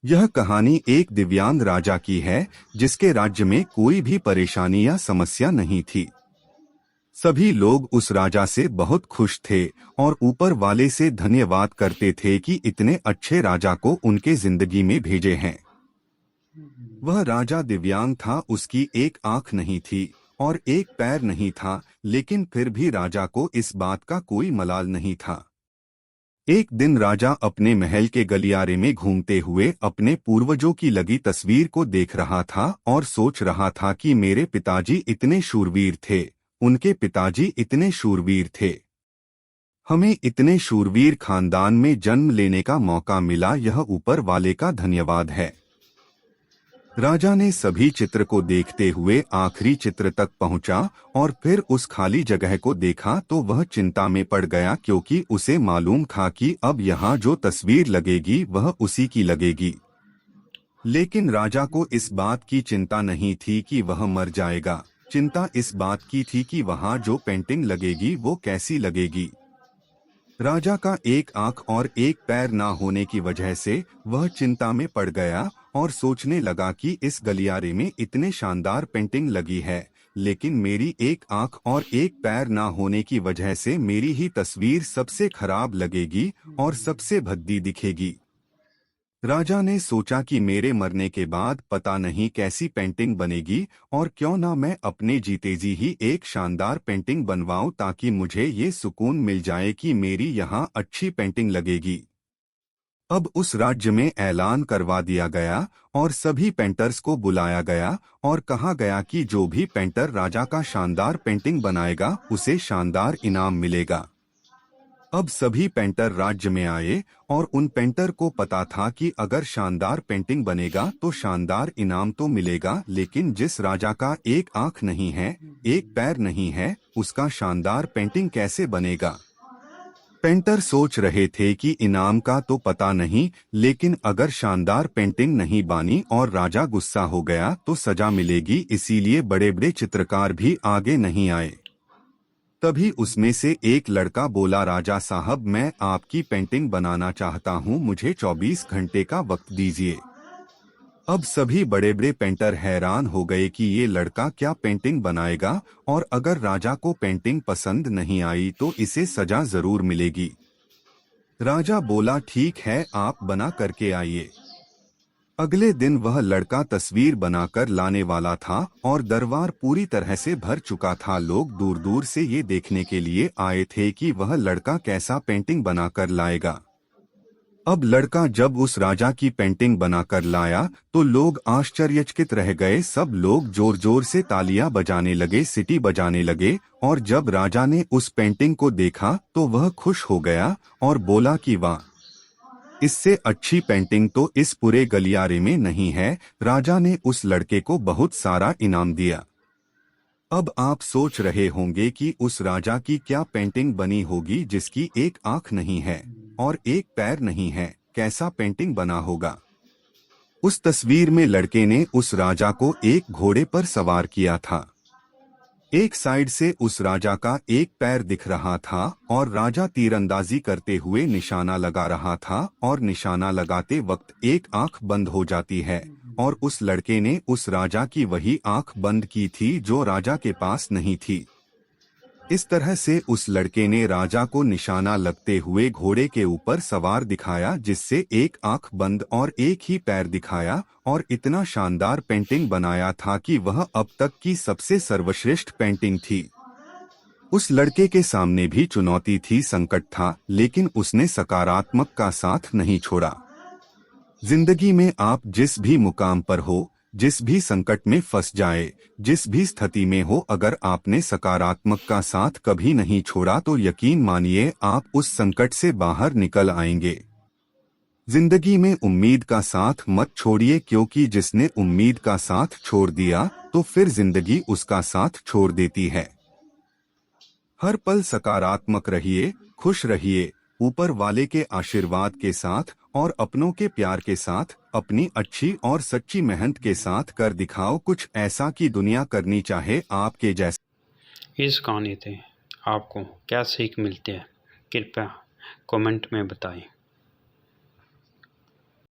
यह कहानी एक दिव्यांग राजा की है जिसके राज्य में कोई भी परेशानी या समस्या नहीं थी। सभी लोग उस राजा से बहुत खुश थे और ऊपर वाले से धन्यवाद करते थे कि इतने अच्छे राजा को उनके जिंदगी में भेजे हैं। वह राजा दिव्यांग था, उसकी एक आंख नहीं थी और एक पैर नहीं था, लेकिन फिर भी राजा को इस बात का कोई मलाल नहीं था। एक दिन राजा अपने महल के गलियारे में घूमते हुए अपने पूर्वजों की लगी तस्वीर को देख रहा था और सोच रहा था कि मेरे पिताजी इतने शूरवीर थे, उनके पिताजी इतने शूरवीर थे। हमें इतने शूरवीर खानदान में जन्म लेने का मौका मिला, यह ऊपर वाले का धन्यवाद है। राजा ने सभी चित्र को देखते हुए आखिरी चित्र तक पहुंचा और फिर उस खाली जगह को देखा तो वह चिंता में पड़ गया, क्योंकि उसे मालूम था कि अब यहाँ जो तस्वीर लगेगी वह उसी की लगेगी। लेकिन राजा को इस बात की चिंता नहीं थी कि वह मर जाएगा, चिंता इस बात की थी कि वहाँ जो पेंटिंग लगेगी वो कैसी लगेगी। राजा का एक आंख और एक पैर ना होने की वजह से वह चिंता में पड़ गया और सोचने लगा कि इस गलियारे में इतने शानदार पेंटिंग लगी है, लेकिन मेरी एक आंख और एक पैर ना होने की वजह से मेरी ही तस्वीर सबसे खराब लगेगी और सबसे भद्दी दिखेगी। राजा ने सोचा कि मेरे मरने के बाद पता नहीं कैसी पेंटिंग बनेगी, और क्यों ना मैं अपने जीते जी ही एक शानदार पेंटिंग बनवाऊं, ताकि मुझे ये सुकून मिल जाए कि मेरी यहाँ अच्छी पेंटिंग लगेगी। अब उस राज्य में ऐलान करवा दिया गया और सभी पेंटर्स को बुलाया गया और कहा गया कि जो भी पेंटर राजा का शानदार पेंटिंग बनाएगा उसे शानदार इनाम मिलेगा। अब सभी पेंटर राज्य में आए और उन पेंटर को पता था कि अगर शानदार पेंटिंग बनेगा तो शानदार इनाम तो मिलेगा, लेकिन जिस राजा का एक आंख नहीं है, एक पैर नहीं है, उसका शानदार पेंटिंग कैसे बनेगा। पेंटर सोच रहे थे कि इनाम का तो पता नहीं, लेकिन अगर शानदार पेंटिंग नहीं बनी और राजा गुस्सा हो गया तो सजा मिलेगी, इसीलिए बड़े बड़े चित्रकार भी आगे नहीं आए। तभी उसमें से एक लड़का बोला, राजा साहब, मैं आपकी पेंटिंग बनाना चाहता हूँ, मुझे 24 घंटे का वक्त दीजिए। अब सभी बड़े बड़े पेंटर हैरान हो गए कि ये लड़का क्या पेंटिंग बनाएगा, और अगर राजा को पेंटिंग पसंद नहीं आई तो इसे सजा जरूर मिलेगी। राजा बोला, ठीक है, आप बना करके आइए। अगले दिन वह लड़का तस्वीर बनाकर लाने वाला था और दरबार पूरी तरह से भर चुका था। लोग दूर दूर से ये देखने के लिए आए थे कि वह लड़का कैसा पेंटिंग बनाकर लाएगा। अब लड़का जब उस राजा की पेंटिंग बनाकर लाया तो लोग आश्चर्यचकित रह गए। सब लोग जोर जोर से तालियां बजाने लगे, सीटी बजाने लगे, और जब राजा ने उस पेंटिंग को देखा तो वह खुश हो गया और बोला कि वाह, इससे अच्छी पेंटिंग तो इस पूरे गलियारे में नहीं है। राजा ने उस लड़के को बहुत सारा इनाम दिया। अब आप सोच रहे होंगे कि उस राजा की क्या पेंटिंग बनी होगी जिसकी एक आंख नहीं है और एक पैर नहीं है, कैसा पेंटिंग बना होगा। उस तस्वीर में लड़के ने उस राजा को एक घोड़े पर सवार किया था। एक साइड से उस राजा का एक पैर दिख रहा था और राजा तीरंदाजी करते हुए निशाना लगा रहा था, और निशाना लगाते वक्त एक आंख बंद हो जाती है, और उस लड़के ने उस राजा की वही आंख बंद की थी जो राजा के पास नहीं थी। इस तरह से उस लड़के ने राजा को निशाना लगते हुए घोड़े के ऊपर सवार दिखाया, जिससे एक आंख बंद और एक ही पैर दिखाया, और इतना शानदार पेंटिंग बनाया था कि वह अब तक की सबसे सर्वश्रेष्ठ पेंटिंग थी। उस लड़के के सामने भी चुनौती थी, संकट था, लेकिन उसने सकारात्मक का साथ नहीं छोड़ा। जिंदगी में आप जिस भी मुकाम पर हो, जिस भी संकट में फंस जाए, जिस भी स्थिति में हो, अगर आपने सकारात्मक का साथ कभी नहीं छोड़ा तो यकीन मानिए आप उस संकट से बाहर निकल आएंगे। जिंदगी में उम्मीद का साथ मत छोड़िए, क्योंकि जिसने उम्मीद का साथ छोड़ दिया तो फिर जिंदगी उसका साथ छोड़ देती है। हर पल सकारात्मक रहिए, खुश रहिए, ऊपर वाले के आशीर्वाद के साथ और अपनों के प्यार के साथ, अपनी अच्छी और सच्ची मेहनत के साथ कर दिखाओ कुछ ऐसा कि दुनिया करनी चाहे आपके जैसा। इस कहानी से आपको क्या सीख मिलती है, कृपया कमेंट में बताएं।